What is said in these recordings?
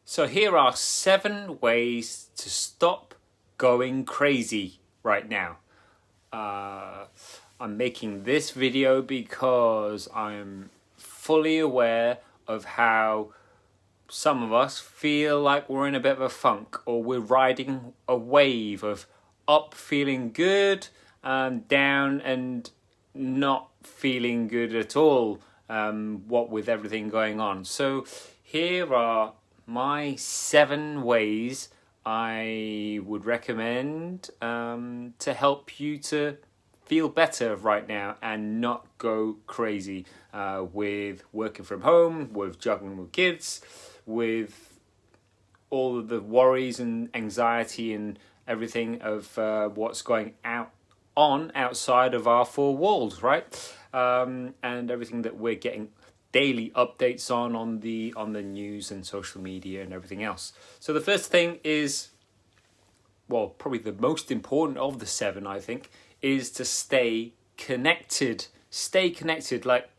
So here are 7 ways to stop going crazy right now. I'm making this video because I'm fully aware of how some of us feel like we're in a bit of a funk, or we're riding a wave of up feeling good, down and not feeling good at all, what with everything going on. So here are my 7 ways I would recommend to help you to feel better right now and not go crazy with working from home, with juggling with kids, with all of the worries and anxiety and everything of what's going on outside of our 4 walls, right? And everything that we're getting daily updates on the news and social media and everything else. So the first thing is, well, probably the most important of the 7, I think, is to stay connected. Stay connected. Like,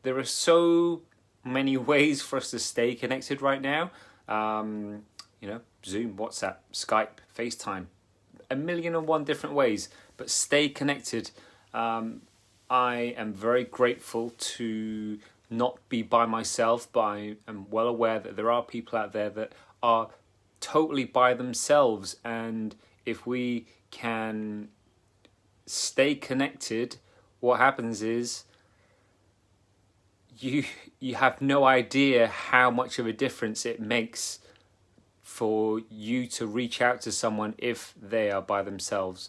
there are so many ways for us to stay connected right now. You know, Zoom, WhatsApp, Skype, FaceTime, 1,000,001 different ways. But stay connected. I am very grateful to not be by myself, but I am well aware that there are people out there that are totally by themselves, and if we can stay connected, what happens is you have no idea how much of a difference it makes for you to reach out to someone if they are by themselves,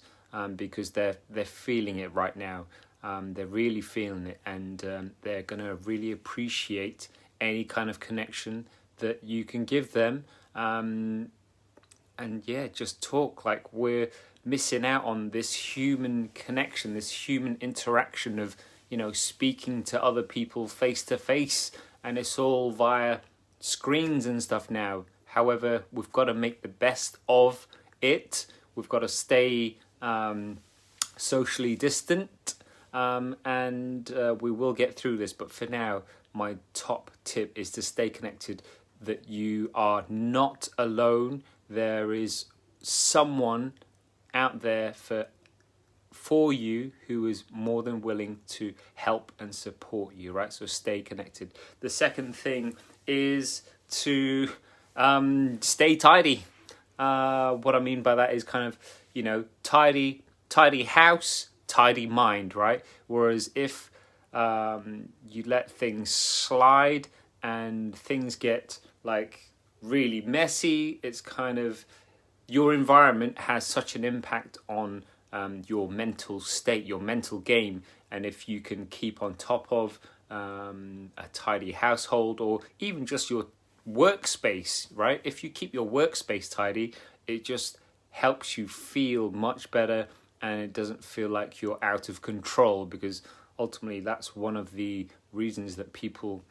because they're feeling it right now. They're really feeling it, and they're going to really appreciate any kind of connection that you can give them. And yeah, just talk. Like, we're missing out on this human connection, this human interaction of, you know, speaking to other people face to face, and it's all via screens and stuff now. However, we've got to make the best of it. We've got to stay socially distant. And we will get through this, but for now, my top tip is to stay connected, that you are not alone. There is someone out there for you who is more than willing to help and support you, right? So stay connected. The second thing is to stay tidy. What I mean by that is kind of, you know, tidy house, tidy mind, right? Whereas if you let things slide and things get like really messy, it's kind of, your environment has such an impact on your mental state, your mental game. And if you can keep on top of a tidy household, or even just your workspace, right? If you keep your workspace tidy, it just helps you feel much better, and it doesn't feel like you're out of control, because ultimately that's one of the reasons that people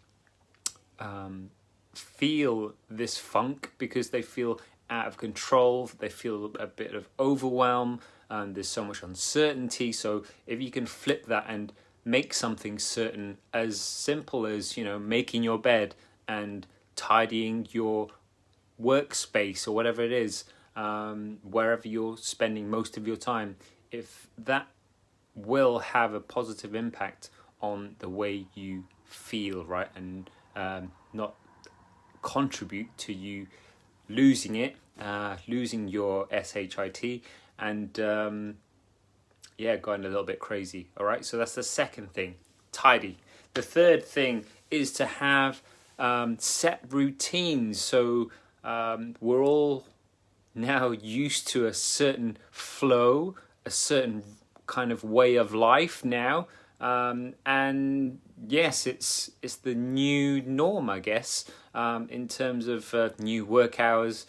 feel this funk, because they feel out of control, they feel a bit of overwhelm, and there's so much uncertainty. So if you can flip that and make something certain, as simple as, you know, making your bed and tidying your workspace or whatever it is, wherever you're spending most of your time, if that will have a positive impact on the way you feel, right, and not contribute to you losing your SHIT, and yeah, going a little bit crazy. All right, so that's the second thing, tidy. The third thing is to have set routines. So we're all now used to a certain flow, a certain kind of way of life now, and yes, it's the new norm, I guess, in terms of new work hours,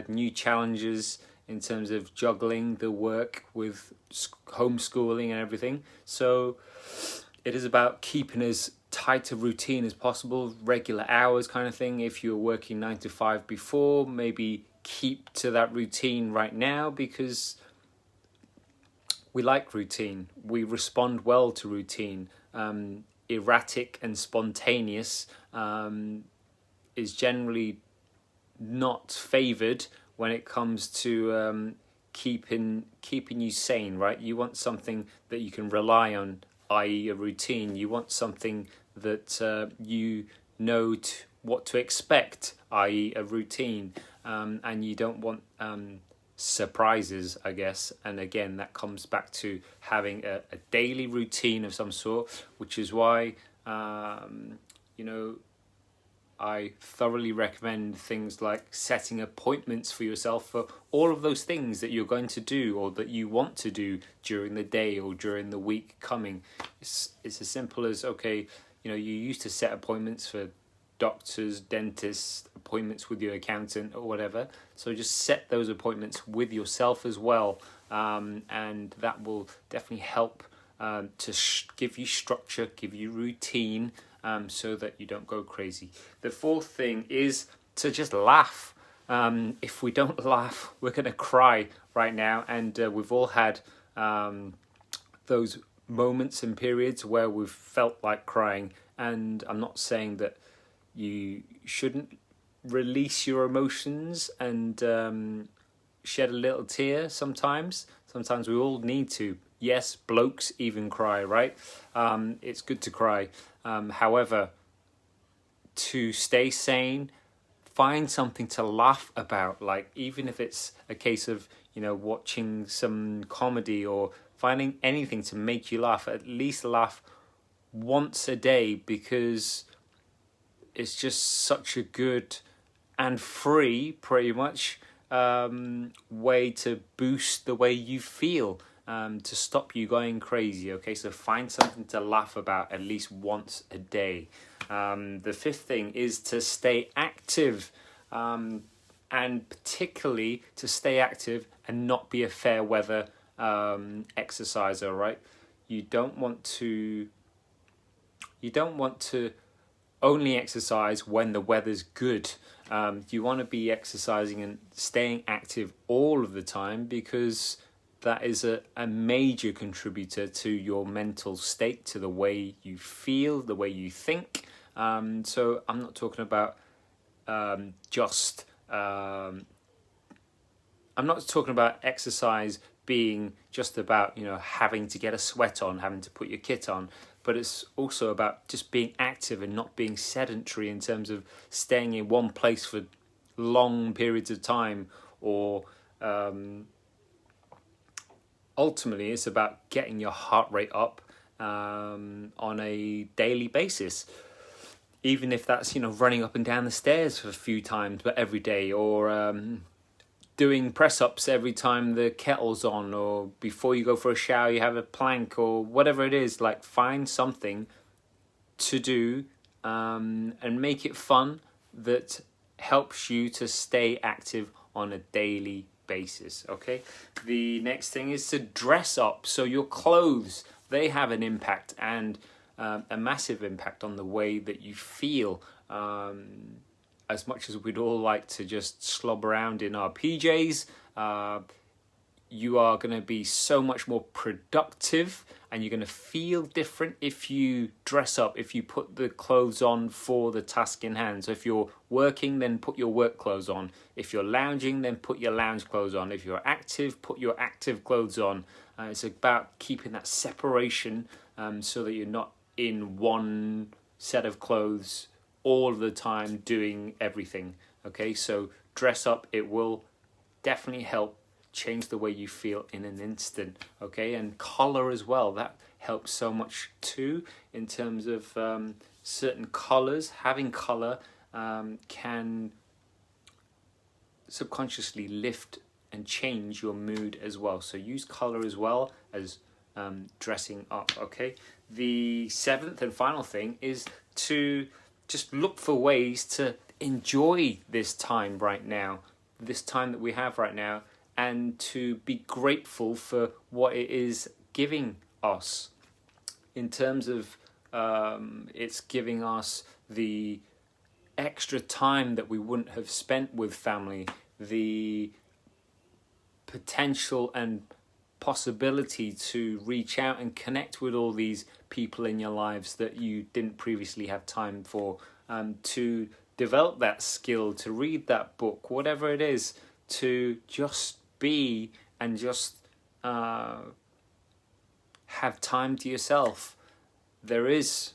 new challenges in terms of juggling the work with homeschooling and everything. So it is about keeping as tight a routine as possible, regular hours kind of thing. If you're working 9 to 5 before, maybe keep to that routine right now, because we like routine. We respond well to routine. Erratic and spontaneous is generally not favoured when it comes to keeping you sane, right? You want something that you can rely on, i.e. a routine. You want something that you know what to expect, i.e. a routine, and you don't want surprises, I guess. And again, that comes back to having a daily routine of some sort, which is why you know, I thoroughly recommend things like setting appointments for yourself for all of those things that you're going to do or that you want to do during the day or during the week coming. It's as simple as, okay, you know, you used to set appointments for doctors, dentists, appointments with your accountant or whatever. So just set those appointments with yourself as well, and that will definitely help to give you structure, give you routine, so that you don't go crazy. The fourth thing is to just laugh. If we don't laugh, we're going to cry right now. And we've all had those moments and periods where we've felt like crying. And I'm not saying that you shouldn't release your emotions and shed a little tear sometimes. Sometimes we all need to. Yes, blokes even cry, right? It's good to cry. However, to stay sane, find something to laugh about. Like, even if it's a case of, you know, watching some comedy or finding anything to make you laugh, at least laugh once a day, because it's just such a good and free, pretty much, way to boost the way you feel. To stop you going crazy. Okay, so find something to laugh about at least once a day. The fifth thing is to stay active, and particularly to stay active and not be a fair weather exerciser, right? You don't want to only exercise when the weather's good. You want to be exercising and staying active all of the time, because that is a major contributor to your mental state, to the way you feel, the way you think. So I'm not talking about I'm not talking about exercise being just about, you know, having to get a sweat on, having to put your kit on, but it's also about just being active and not being sedentary in terms of staying in one place for long periods of time, or ultimately, it's about getting your heart rate up on a daily basis. Even if that's, you know, running up and down the stairs for a few times, but every day, or doing press-ups every time the kettle's on, or before you go for a shower you have a plank, or whatever it is. Like, find something to do and make it fun that helps you to stay active on a daily basis. Okay, the next thing is to dress up. So your clothes, they have an impact, and a massive impact on the way that you feel. As much as we'd all like to just slob around in our PJs, you are going to be so much more productive, and you're going to feel different if you dress up, if you put the clothes on for the task in hand. So if you're working, then put your work clothes on. If you're lounging, then put your lounge clothes on. If you're active, put your active clothes on. It's about keeping that separation, so that you're not in one set of clothes all the time doing everything. Okay, so dress up. It will definitely help change the way you feel in an instant. Okay, and color as well, that helps so much too, in terms of certain colors. Having color can subconsciously lift and change your mood as well. So use color as well as dressing up. Okay, the seventh and final thing is to just look for ways to enjoy this time right now, this time that we have right now, and to be grateful for what it is giving us, in terms of it's giving us the extra time that we wouldn't have spent with family, the potential and possibility to reach out and connect with all these people in your lives that you didn't previously have time for, to develop that skill, to read that book, whatever it is, to just be and just have time to yourself. There is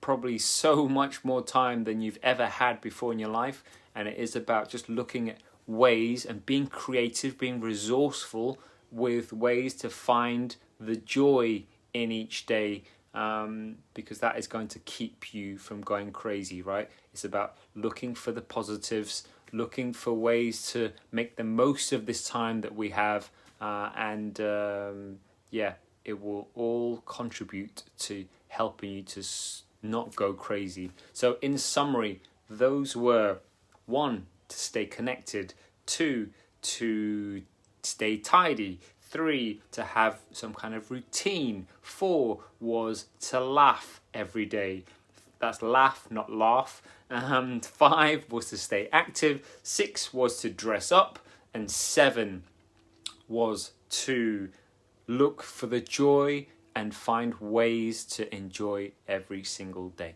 probably so much more time than you've ever had before in your life, and it is about just looking at ways and being creative, being resourceful with ways to find the joy in each day, because that is going to keep you from going crazy, right? It's about looking for the positives, looking for ways to make the most of this time that we have, and it will all contribute to helping you to not go crazy. So in summary, those were: 1, to stay connected; 2, to stay tidy; 3, to have some kind of routine; 4 was to laugh every day. That's laugh, not laugh. 5 was to stay active; 6 was to dress up; and 7 was to look for the joy and find ways to enjoy every single day.